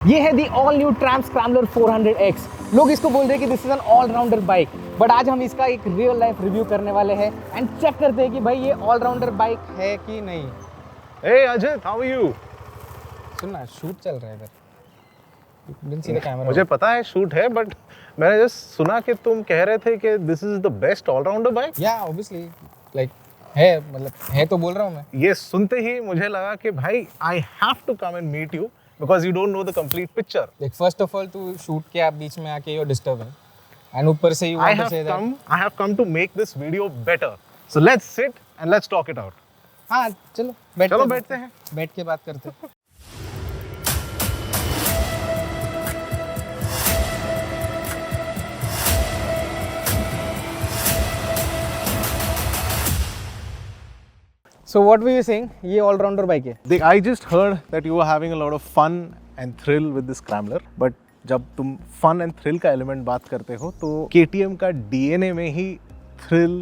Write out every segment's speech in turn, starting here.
ये है the all new Triumph scrambler 400X। लोग इसको बोल रहे हैं कि this is an allrounder bike, but आज हम इसका एक रियल लाइफ रिव्यू करने वाले हैं एंड चेक करते हैं कि भाई ये ऑलराउंडर बाइक है कि नहीं। Hey Ajit, how are you? सुनना, शूट चल रहा है इधर। Didn't see the camera. मुझे पता है शूट है, बट मैंने जस्ट सुना कि तुम कह रहे थे कि this is the best allrounder bike. या ऑब्वियसली लाइक है, मतलब है तो बोल रहा हूँ मैं। ये सुनते ही मुझे लगा कि भाई I have to come and meet you because you don't know the complete picture. Like first of all to shoot के आप बीच में आके यू डिस्टर्बिंग एंड ऊपर से you I want to have से come I have come to make this video better. So let's sit and let's talk it out. हाँ चलो बैठते हैं। बैठ के बात करते हैं। So what were you saying? ये ऑलराउंडर बाइक है। I just heard that you were having a lot of fun and thrill with this Scrambler, but जब तुम fun and thrill का element बात करते हो तो KTM का DNA में ही thrill,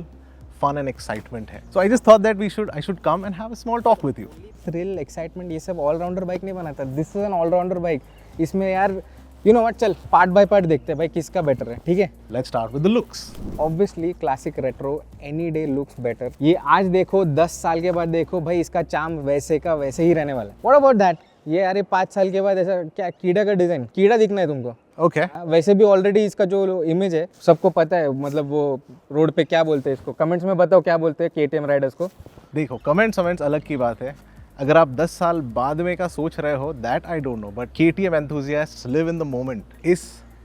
fun and excitement है। So I just thought that I should come and have a small talk with you. Thrill, excitement ये सब ऑलराउंडर बाइक नहीं बनाता। This is an allrounder bike. इसमें यार यू नो व्हाट, चल part by part देखते हैं भाई किसका बेटर है, ठीक है। Let's start with the looks. Obviously classic retro any day looks better. ये आज देखो, 10 साल के बाद देखो भाई, इसका चार्म वैसे का वैसे ही रहने वाला है। What about that? ये यार 5 साल के बाद ऐसा क्या कीड़ा का डिजाइन, कीड़ा दिखना है तुमको। Okay. वैसे भी ऑलरेडी इसका जो इमेज है सबको पता है, मतलब वो रोड पे क्या बोलते हैं इसको, कमेंट्स में बताओ क्या बोलते हैं KTM राइडर्स को। देखो कमेंट्स अलग की बात है। अगर आप 10 साल बाद में का सोच रहे हो, that I don't know, but KTM enthusiasts live in the moment. इस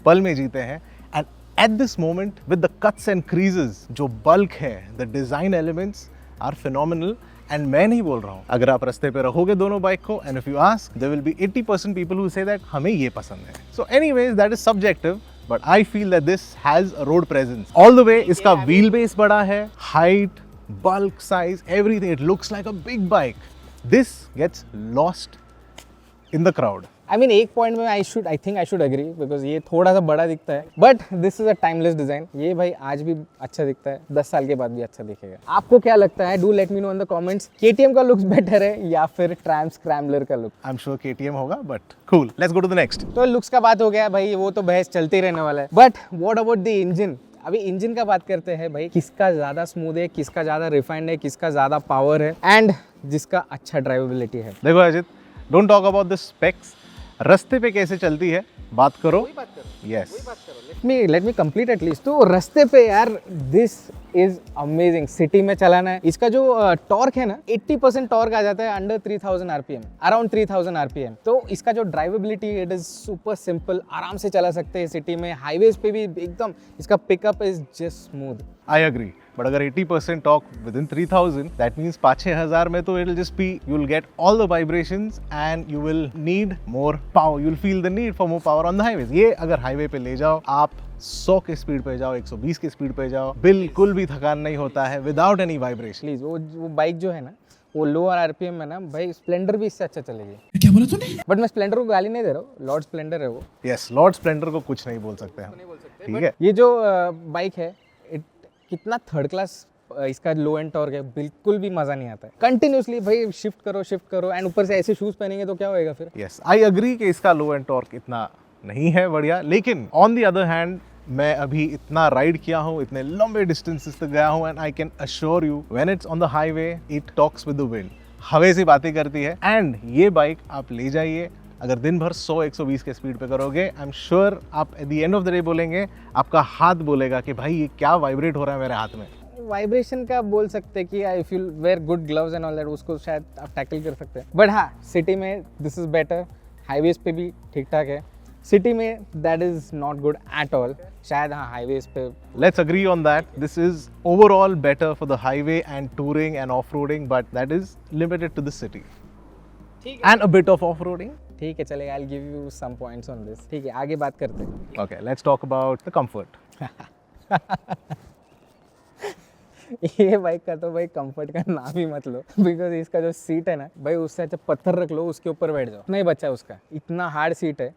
पल में जीते हैं and at this moment with the cuts and creases, जो bulk है, the design elements are phenomenal. And मैं नहीं बोल रहा हूँ, अगर आप रास्ते पे रहोगे दोनों बाइक को and if you ask, there will be 80% people who say that हमें ये पसंद है. So anyways, that is subjective. But I feel that this has a road presence. All the way, इसका wheelbase बड़ा है, height, bulk, size, everything. It looks like a big bike. This gets lost in the crowd. I mean एक point में I think I should agree, because ये थोड़ा सा बड़ा दिखता है, but this is a timeless design. ये भाई आज भी अच्छा दिखता है, 10 साल के बाद भी अच्छा दिखेगा। आपको क्या लगता है? Do let me know in the comments, KTM का लुक्स बेटर है या फिर ट्रैम्प स्क्रैम्बलर का लुक? I'm sure KTM होगा, but cool. Let's go to the next. तो लुक्स का बात हो गया भाई, वो तो बहस चलते ही रहने वाला है, but what about the engine? अभी इंजन का बात करते हैं भाई, किसका ज़्यादा स्मूथ है, किसका ज़्यादा रिफाइंड है, किसका ज़्यादा पावर है एंड जिसका अच्छा ड्राइवेबिलिटी है। देखो Ajit, don't talk about the specs, रास्ते पे कैसे चलती है बात करो। Yes, let me complete at least. तो रास्ते पे यार दिस इज अमेजिंग। सिटी में चलाना है, इसका जो टॉर्क है ना, 80% टॉर्क आ जाता है अंडर 3000 RPM, अराउंड 3000 RPM। तो इसका जो drivability, it is super simple, आराम से चला सकते हैं सिटी में, हाईवेज पे भी एकदम। इसका pickup is just smooth. I agree, but अगर 80% torque within 3000, that means 5-6 हजार में तो it will just be, you will get all the vibrations and you will need more power, you will feel the need for more power on the highways. ये अगर highway पे ले जाओ, आप 100 की स्पीड पे जाओ, 120 की स्पीड पे जाओ, बिल्कुल भी थकान नहीं होता है विदाउट एनी वाइब्रेशन। प्लीज वो बाइक जो है ना, वो लोअर RPM में ना भाई, स्प्लेंडर भी इससे अच्छा चलेगी। क्या बोला तूने? बट मैं स्प्लेंडर को गाली नहीं दे रहा हूँ, लॉर्ड स्प्लेंडर है वो। यस, लॉर्ड स्प्लेंडर को कुछ नहीं बोल सकते हम, ठीक है। ये जो बाइक है, कितना थर्ड क्लास इसका लो एंड टॉर्क है, बिल्कुल भी मजा नहीं आता है। कंटिन्यूसली भाई शिफ्ट करो एंड ऊपर से ऐसे शूज पहनेंगे तो क्या होएगा फिर? यस, आई अग्री कि इसका लो एंड टॉर्क इतना नहीं है बढ़िया, लेकिन ऑन द अदर हैंड मैं अभी इतना राइड किया हूँ, इतने लंबे डिस्टेंसेस तक गया हूँ and I can assure you when it's on the highway it talks with the wind, हवा से बातें करती है। एंड ये बाइक आप ले जाइए, अगर दिन भर 100-120 के स्पीड पे करोगे, आई एम श्योर आप at the end of the day बोलेंगे, आपका हाथ बोलेगा कि भाई ये क्या वाइब्रेट हो रहा है मेरे हाथ में। वाइब्रेशन का बोल सकते हैं कि if you wear good gloves and all that, उसको शायद आप टैकल कर सकते हैं। बट हाँ, सिटी में दिस इज बेटर, हाईवेज पे भी ठीक ठाक है, सिटी में that is not good at all. शायद हाँ हाईवेज पे, let's agree on that, this is overall better for the highway and touring and off roading, but that is limited to the city and a bit of off roading. ठीक है चलेगा, I will give you some points on this. ठीक है, आगे बात करते हैं। Okay, let's talk about the comfort. ये बाइक का तो भाई कंफर्ट का नाम ही मत लो, बिकॉज इसका जो सीट है ना भाई, उससे अच्छा पत्थर रख लो, उसके ऊपर बैठ जाओ, नहीं बचा उसका, इतना हार्ड सीट है,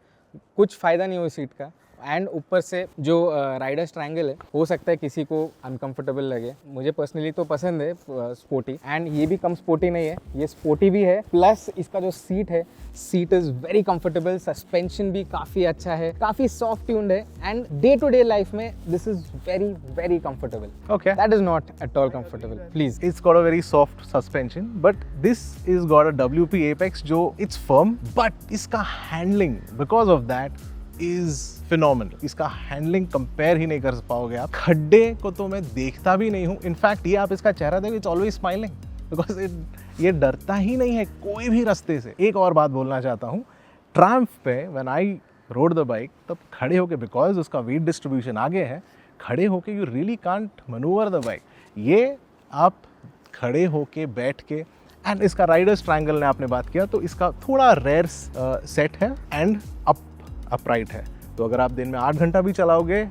कुछ फायदा नहीं हो सीट का। एंड ऊपर से जो राइडर्स ट्रायंगल है, हो सकता है किसी को अनकंफर्टेबल लगे, मुझे पर्सनली तो पसंद है स्पोर्टी, एंड ये भी कम स्पोर्टी नहीं है, ये स्पोर्टी भी है, प्लस इसका जो सीट है, seat is very comfortable, suspension भी काफ़ी अच्छा है, काफ़ी सॉफ्ट ट्यून्ड है, and day to day life में this is very very comfortable. Okay. That is not at all comfortable. Please. It's got a very soft suspension, but this is got a WP Apex जो it's firm, but इसका handling because of that is phenomenal. इसका handling compare ही नहीं कर पाओगे आप. खड्डे को तो मैं देखता भी नहीं हूँ. In fact ये आप इसका चेहरा देखो, it's always smiling because ये डरता ही नहीं है कोई भी रास्ते से. एक और बात बोलना चाहता हूँ, Triumph पे when I rode the bike तब खड़े होके, because उसका weight distribution आगे है, खड़े होके you really can't manoeuvre the bike. ये आप खड़े होके बैठ के, एंड इसका राइडर्स ट्रायंगल ने आपने बात किया तो इसका थोड़ा रेयर सेट है एंड अपराइट है. तो अगर आप दिन में 8 घंटा भी चलाओगे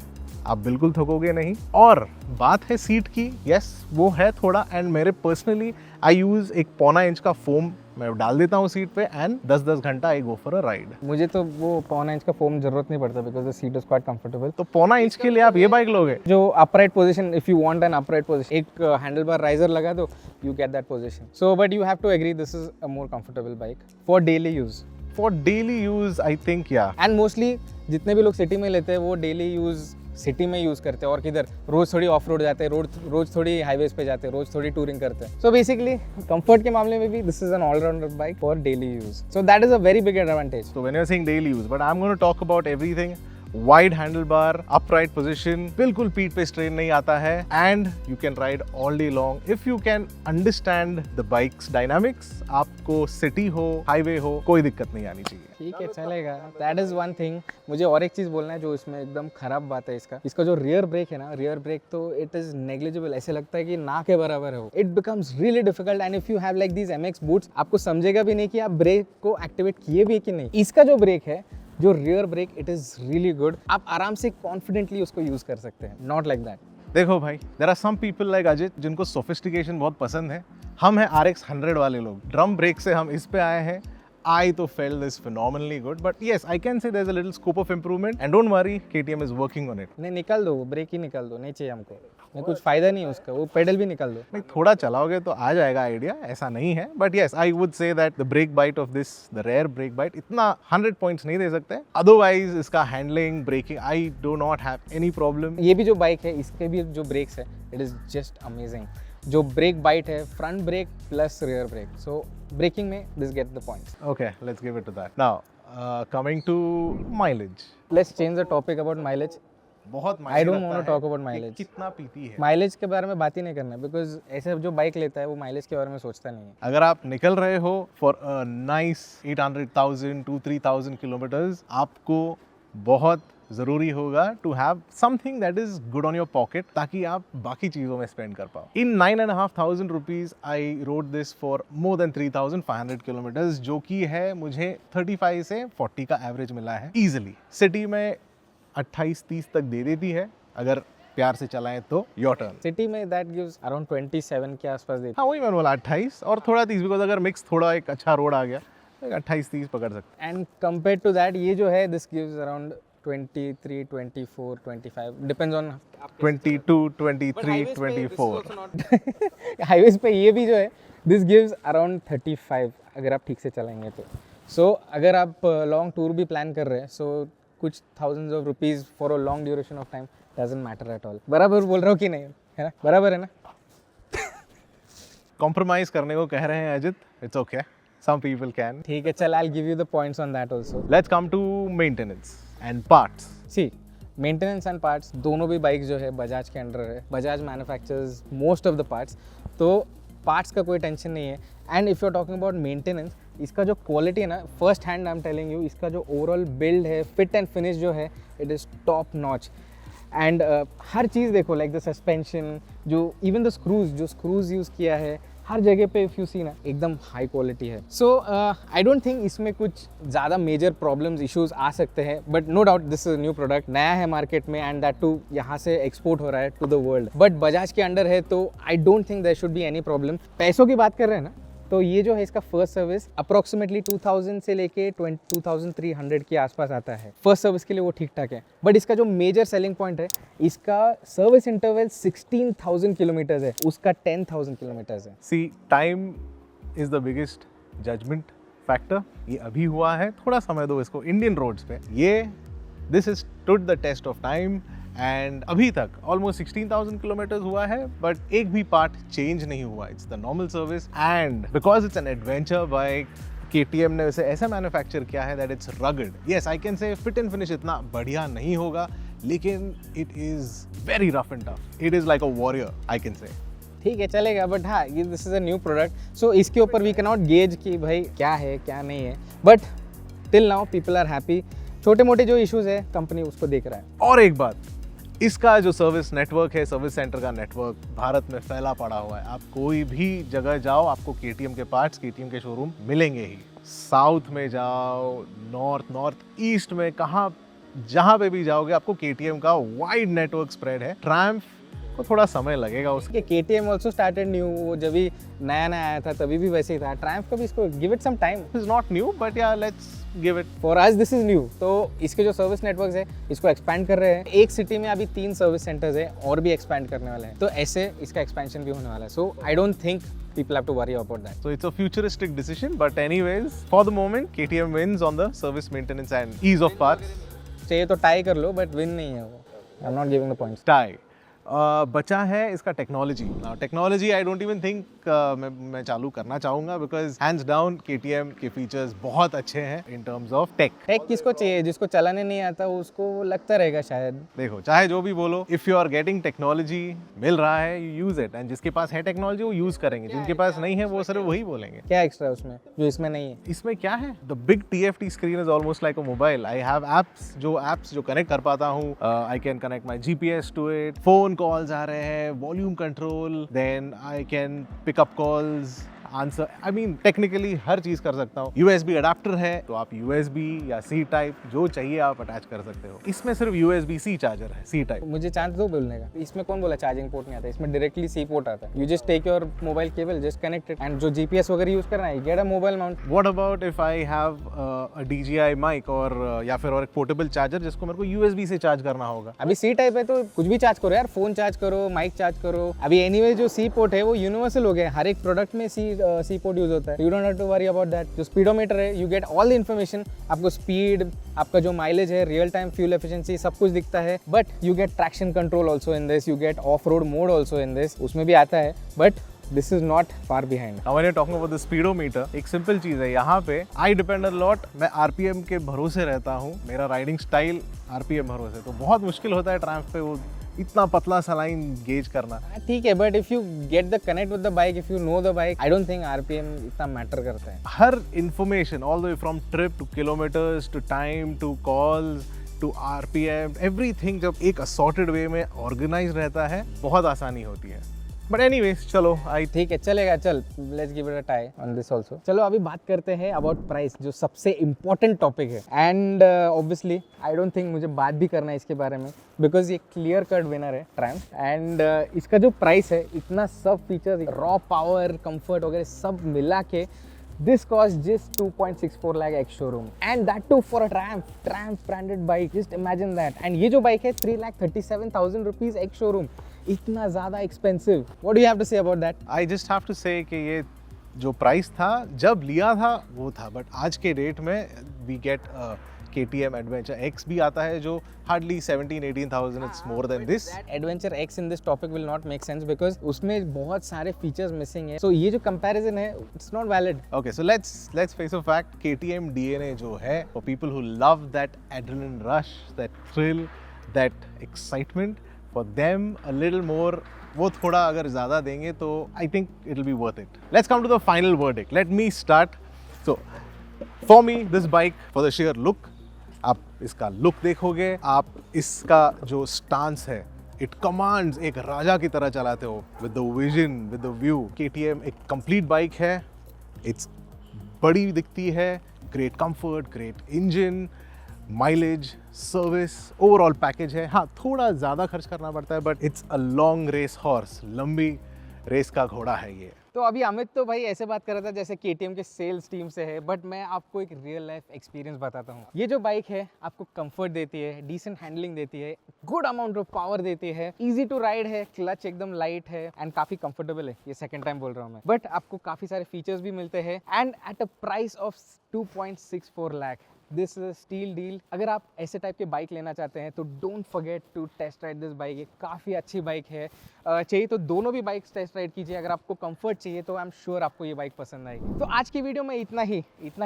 आप बिल्कुल थकोगे नहीं. और बात है सीट की, यस वो है थोड़ा, एंड मेरे पर्सनली आई यूज़ एक 1.25 इंच का फोम मैं डाल देता हूँ सीट पे, एंड 10-10 घंटा आई गो फॉर अ राइड. मुझे तो वो 1.25 इंच का फोम जरूरत नहीं पड़ता because the seat is quite comfortable. तो 1.25 इंच के लिए आप ये बाइक लोगे? जो upright position, if you want an upright position, एक हैंडल बार राइजर लगा दो, you get that position. So but you have to agree this is a more comfortable bike for daily use. For daily use I think yeah. And mostly जितने भी लोग city में लेते हैं वो daily use city में use करते हैं, और किधर रोज थोड़ी ऑफ रोड जाते हैं, रोज थोड़ी हाईवेज पे जाते हैं, रोज थोड़ी टूरिंग करते हैं. सो बेसिकली कंफर्ट के मामले में भी this is an allrounder bike for daily use. So that is a very big advantage. So when you're saying daily use, but I'm going to talk about everything. Wide handlebar, upright position, बिल्कुल पीठ पे strain नहीं आता है, and you can ride all day long if you can understand the bike's dynamics. आपको city हो, highway हो, कोई दिक्कत नहीं आनी चाहिए. ठीक है, चलेगा. That is one thing. मुझे और एक चीज़ बोलना है जो इसमें एकदम खराब बात है इसका जो रियर ब्रेक है ना, रियर ब्रेक तो इट इज नेग्लिजिबल. ऐसे लगता है कि ना के बराबर है वो. It becomes really difficult, and if you have like these MX boots, आपको समझेगा भी नहीं कि आप ब्रेक को एक्टिवेट किए भी कि नहीं. इसका जो ब्रेक है, जो rear brake, it is really good. आप आराम से कॉन्फिडेंटली उसको यूज कर सकते हैं. Not like that. देखो भाई, there are some people like Ajit जिनको सोफिस्टिकेशन बहुत पसंद है. हम हैं RX 100 वाले लोग. ड्रम ब्रेक से हम इस पे आए हैं. I तो felt this phenomenally good, but yes, I can say there's a little scope of improvement, and don't worry, KTM is working on it. नहीं, निकाल दो वो ब्रेक ही निकाल दो, नहीं चाहिए हमको. नहीं, कुछ फायदा नहीं है उसका, वो पेडल भी निकाल दो. नहीं, थोड़ा चलाओगे तो आ जाएगा आइडिया, ऐसा नहीं है. But yes, I would say that the brake bite of this, the rear brake bite, इतना 100 points नहीं दे सकते. Otherwise, इसका handling, braking, I do not have any problem. ये भी जो बाइक है, इसके भी जो ब्रेक्स है, इट इज जस्ट अमेजिंग. जो ब्रेक बाइट है, front brake plus rear brake, so braking में this get the points. Okay, let's give it to that. Now, coming to mileage. Let's change the topic about mileage. बहुत I don't want to talk about mileage. कितना पीती है. Mileage के बारे में बात ही नहीं करना, बिकॉज ऐसे जो बाइक लेता है वो माइलेज के बारे में सोचता नहीं है. अगर आप निकल रहे हो for a nice 800,000 to 3,000 kilometres, आपको बहुत ज़रूरी होगा to have something that is good on your pocket, ताकि आप बाकी चीज़ों में स्पेंड कर पाओ. In 9,500 rupees I rode this for more than 3,500 kilometres, जो कि है मुझे 35 से 40 का एवरेज मिला है ईजिली. सिटी में 28-30 तक दे देती है अगर प्यार से चलाएं तो. Your turn. सिटी में दैट गिव्स अराउंड 27 के आसपास देती हाँ, वही मैंने बोला 28 और थोड़ा 30, बिकॉज अगर मिक्स थोड़ा एक अच्छा रोड आ गया तो 28-30 पकड़ सकते. है. एंड कंपेयर टू दैट ये जो है, this gives around 23, 24, 25, depends on 22, 23, 24. Highways पे ये भी जो है, दिस गिव्स अराउंड 35 अगर आप ठीक से चलाएंगे तो. सो अगर आप लॉन्ग टूर भी प्लान कर रहे हैं, सो कुछ thousands of rupees for a long duration of time doesn't matter at all. बराबर बोल रहा हूँ कि नहीं, है ना? बराबर है ना? कॉम्प्रोमाइज करने को कह रहे हैं Ajit. It's okay, some people can. ठीक है, चल, I will give you the points on that also. Let's come to maintenance and parts. See, maintenance and parts दोनों भी बाइक जो है बजाज के अंडर है. Bajaj manufactures most of the parts, तो पार्ट्स का कोई टेंशन नहीं है. And if you are talking about maintenance, इसका जो क्वालिटी है ना, first hand I am telling you, इसका जो ओवरऑल बिल्ड है, फिट एंड फिनिश जो है, it is top notch. And हर चीज़ देखो, लाइक द सस्पेंशन, जो इवन द जो स्क्रूज यूज़ किया है, हर जगह पे इफ़ यू सी ना, एकदम हाई क्वालिटी है. सो आई डोंट थिंक इसमें कुछ ज़्यादा मेजर प्रॉब्लम्स इश्यूज आ सकते हैं. But no doubt this is new product, नया है मार्केट में, एंड दैट टू यहाँ से एक्सपोर्ट हो रहा है to the world. But Bajaj के अंडर है, तो I don't think there should be any problem. पैसों की बात कर रहे हैं ना, तो ये जो है इसका फर्स्ट सर्विस अप्रोक्सीमेटली 2000 से लेके 2300 के आसपास आता है। फर्स्ट सर्विस के लिए वो ठीक ठाक है, बट इसका जो मेजर सेलिंग पॉइंट है, इसका सर्विस इंटरवल 16,000 किलोमीटर्स है, उसका 10,000 किलोमीटर्स है। See time is the biggest judgement factor. ये अभी हुआ है, थोड़ा समय दो इसको। इंडियन रोड्स पे ये this is stood the test of time and अभी तक ऑलमोस्ट 16,000 किलोमीटर्स हुआ है, बट एक भी पार्ट चेंज नहीं हुआ। It's the normal service and because it's an adventure bike, KTM ने इसे ऐसा मैन्युफैक्चर किया है that it's rugged. Yes, I can say fit and finish इतना बढ़िया नहीं होगा, लेकिन it is very rough and tough. It is like a warrior, I can say. ठीक है, चलेगा, बट हाँ, ये this is a new product, so इसके ऊपर वी कैन नॉट गेज कि भाई क्या है क्या नहीं है, but till now people are happy. छोटे मोटे जो इश्यूज है कंपनी उसको देख रहा है। और एक बात, इसका जो सर्विस नेटवर्क है, सर्विस सेंटर का नेटवर्क भारत में फैला पड़ा हुआ है। आप कोई भी जगह जाओ, आपको KTM के पार्ट्स, KTM के शोरूम मिलेंगे ही। साउथ में जाओ, नॉर्थ ईस्ट में, जहाँ पे भी जाओगे आपको KTM का वाइड नेटवर्क स्प्रेड है। ट्रायम्फ को थोड़ा समय लगेगा उसके। KTM ऑल्सो स्टार्टेड न्यू, वो जब भी नया आया था तभी भी वैसे ही था। ट्रायम्फ का भी इसको give it some time. Is not new, but yeah let's give it. For us this is new. तो इसके जो सर्विस नेटवर्क है इसको एक्सपैंड कर रहे हैं। एक सिटी में अभी 3 सर्विस सेंटर्स है और भी एक्सपैंड करने वाले हैं, तो ऐसे इसका एक्सपेंशन भी होने वाला है। So I don't think people have to worry about that. So it's a futuristic decision, but anyways, for the moment, KTM wins on the service maintenance and ease of parts. चाहिए तो tie कर लो, but win नहीं है वो। I am not giving the points. Tie बचा है इसका technology. Technology I don't even think मैं चालू करना चाहूँगा, बिकॉज हैंड्स डाउन KTM के फीचर्स बहुत अच्छे हैं in terms of tech. Tech किसको चाहिए? जिसको चलाने नहीं आता उसको लगता रहेगा शायद। देखो, चाहे जो भी बोलो, if you are getting technology, मिल रहा है, यू यूज़ इट, एंड जिसके पास है टेक्नोलॉजी वो यूज़ करेंगे, जिनके पास नहीं है वो सिर्फ वही बोलेंगे। क्या एक्स्ट्रा है उसमें जो इसमें नहीं है? इसमें क्या है? The big TFT screen is almost like a mobile. I have apps जो कनेक्ट कर पाता हूँ। I can connect my GPS to it, phone calls आ रहे हैं, volume control, then I can pick up calls, answer, I mean technically हर चीज कर सकता हूँ। USB अडाप्टर है तो आप USB या C टाइप जो चाहिए आप अटैच कर सकते हो। इसमें सिर्फ USB-C चार्जर है, C टाइप। मुझे चांस दो बोलने का। इसमें कौन बोला चार्जिंग पोर्ट नहीं आता? इसमें डायरेक्टली C पोर्ट आता है। You just take your mobile cable, just connect it, and जो GPS वगैरह यूज करना है, get a mobile mount. What about if I have a DJI mic और या फिर और एक पोर्टेबल चार्जर जिसको मेरे को USB से चार्ज करना होगा? अभी C टाइप है तो कुछ भी चार्ज करो यार, फोन चार्ज करो, माइक चार्ज करो। अभी एनीवे जो C पोर्ट है वो यूनिवर्सल हो गया, हर एक प्रोडक्ट में C पोर्ट यूज होता है। You don't have to worry about that. जो स्पीडोमीटर है, you get all the information. आपको स्पीड, आपका जो माइलेज है, रियल टाइम फ्यूल एफिशिएंसी, सब कुछ दिखता है। But you get traction control also in this, you get of road mode also in this, उसमें भी आता है, but this is not far behind. Now when you're talking about the speedometer, एक simple चीज है यहाँ पे, आई डिपेंड अ लॉट। मैं RPM के भरोसे रहता हूँ, मेरा राइडिंग स्टाइल RPM भरोसे, तो बहुत मुश्किल होता है ट्रायम्फ पे वो इतना पतला सा लाइन गेज करना। ठीक है, but if you get the connect with the bike, if you know the bike, I don't think RPM इतना मैटर करता है। हर information all the way from trip to kilometres to time to calls to RPM, everything जब एक assorted वे में organise रहता है, बहुत आसानी होती है। बट एनीवेज, चलो ठीक है, चलेगा, चल let's give it a try on this also. चलो अभी बात करते हैं अबाउट प्राइस, जो सबसे इम्पोर्टेंट टॉपिक है। And obviously I don't think मुझे बात भी करना है इसके बारे में, बिकॉज ये क्लियर कट विनर है ट्रायम्फ। एंड इसका जो प्राइस है, इतना सब फीचर्स, रॉ पावर, कंफर्ट वगैरह सब मिला के, this cost just 2.64 lakh ex showroom, and that too for a Triumph branded bike. Just imagine that. And ये जो बाइक है 3,37,000 rupees ex showroom, इतना ज़्यादा expensive. What do you have to say about that? I just have to say कि ये जो price था जब लिया था वो था, बट आज के डेट में we get KTM Adventure X भी आता है जो hardly 17,000-18,000, it's more than this. Adventure X in this topic will not make sense because उसमें बहुत सारे features missing है, so ये जो comparison है it's not valid. Okay, so let's face a fact, KTM DNA जो है, for people who love that adrenaline rush, that thrill, that excitement, for them a little more, वो थोड़ा अगर ज़्यादा देंगे तो I think it'll be worth it. Let's come to the final verdict. Let me start. So for me, this bike, for the sheer look, आप इसका look देखोगे, आप इसका जो स्टांस है, इट कमांड्स, एक राजा की तरह चलाते हो, with the vision, with the view. KTM एक कंप्लीट बाइक है, इट्स बड़ी दिखती है, great comfort, great engine, mileage, service, overall package है। हाँ, थोड़ा ज़्यादा खर्च करना पड़ता है, but it's a long race horse, लंबी रेस का घोड़ा है ये। तो अभी अमित तो भाई ऐसे बात कर रहा था जैसे KTM के सेल्स टीम से है, बट मैं आपको एक रियल लाइफ एक्सपीरियंस बताता हूँ। ये जो बाइक है आपको कंफर्ट देती है, डिसेंट हैंडलिंग देती है, गुड अमाउंट ऑफ पावर देती है, इजी टू राइड है, क्लच एकदम लाइट है एंड काफी कंफर्टेबल है। ये सेकंड टाइम बोल रहा हूँ मैं, बट आपको काफी सारे फीचर्स भी मिलते हैं and at a price of 2.64 lakh. This is a steal deal. अगर आप ऐसे टाइप के बाइक लेना चाहते हैं तो don't forget to test ride this bike. ये काफ़ी अच्छी बाइक है। चाहिए तो दोनों भी बाइक्स टेस्ट राइड कीजिए। अगर आपको कंफर्ट चाहिए तो आई एम श्योर आपको ये बाइक पसंद आएगी। तो आज की वीडियो में इतना ही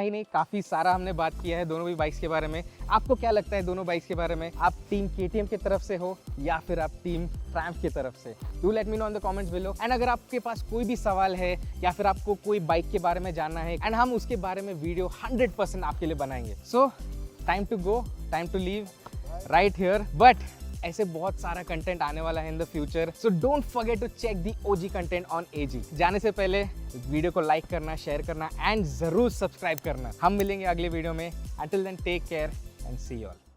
नहीं, काफ़ी सारा हमने बात किया है दोनों भी बाइक्स के बारे में। आपको क्या लगता है दोनों बाइक्स के बारे में? आप टीम KTM की तरफ से हो या फिर आप टीम ट्रायम्फ की तरफ से? Do let me know in the comments below. And अगर आपके पास कोई भी सवाल है या फिर आपको कोई बाइक के बारे में जानना है एंड हम उसके बारे में वीडियो 100% आपके लिए बनाएंगे। So time to go, time to leave right here. But ऐसे बहुत सारा कंटेंट आने वाला है in the future, so don't forget to check the OG content on AG। जाने से पहले वीडियो को लाइक करना, शेयर करना एंड जरूर सब्सक्राइब करना। हम मिलेंगे अगले वीडियो में। Until then take care and see you all.